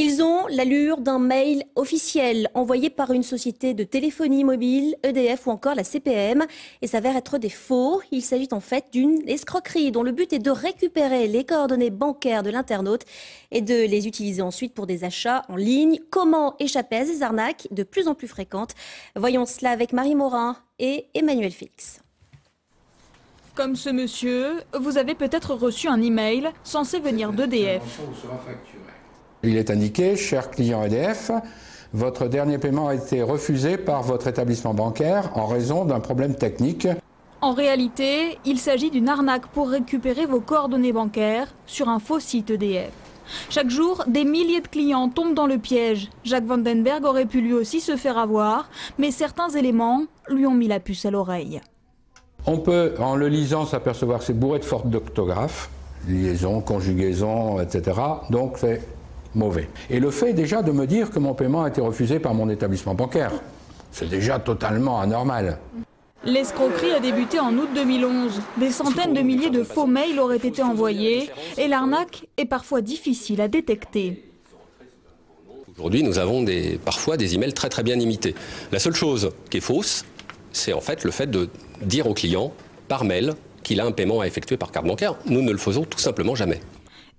Ils ont l'allure d'un mail officiel envoyé par une société de téléphonie mobile, EDF ou encore la CPM, et s'avère être des faux. Il s'agit en fait d'une escroquerie dont le but est de récupérer les coordonnées bancaires de l'internaute et de les utiliser ensuite pour des achats en ligne. Comment échapper à ces arnaques de plus en plus fréquentes? Voyons cela avec Marie Morin et Emmanuel Fix. Comme ce monsieur, vous avez peut-être reçu un email censé venir d'EDF. Il est indiqué, cher client EDF, votre dernier paiement a été refusé par votre établissement bancaire en raison d'un problème technique. En réalité, il s'agit d'une arnaque pour récupérer vos coordonnées bancaires sur un faux site EDF. Chaque jour, des milliers de clients tombent dans le piège. Jacques Vandenberg aurait pu lui aussi se faire avoir, mais certains éléments lui ont mis la puce à l'oreille. On peut, en le lisant, s'apercevoir que c'est bourré de fautes d'orthographe, liaison, conjugaison, etc. Donc c'est mauvais. Et le fait déjà de me dire que mon paiement a été refusé par mon établissement bancaire, c'est déjà totalement anormal. L'escroquerie a débuté en août 2011. Des centaines de milliers de faux mails auraient été envoyés et l'arnaque est parfois difficile à détecter. Aujourd'hui, nous avons parfois des emails très bien imités. La seule chose qui est fausse, c'est en fait le fait de dire au client par mail qu'il a un paiement à effectuer par carte bancaire. Nous ne le faisons tout simplement jamais.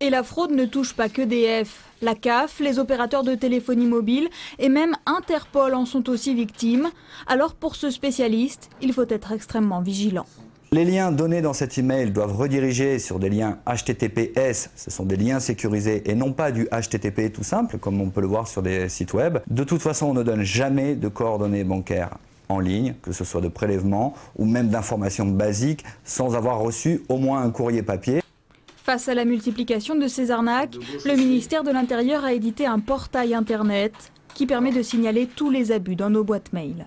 Et la fraude ne touche pas que EDF. La CAF, les opérateurs de téléphonie mobile et même Interpol en sont aussi victimes. Alors pour ce spécialiste, il faut être extrêmement vigilant. Les liens donnés dans cet email doivent rediriger sur des liens HTTPS, ce sont des liens sécurisés et non pas du HTTP tout simple comme on peut le voir sur des sites web. De toute façon, on ne donne jamais de coordonnées bancaires en ligne, que ce soit de prélèvement ou même d'informations basiques sans avoir reçu au moins un courrier papier. Face à la multiplication de ces arnaques, le ministère de l'Intérieur a édité un portail internet qui permet de signaler tous les abus dans nos boîtes mail.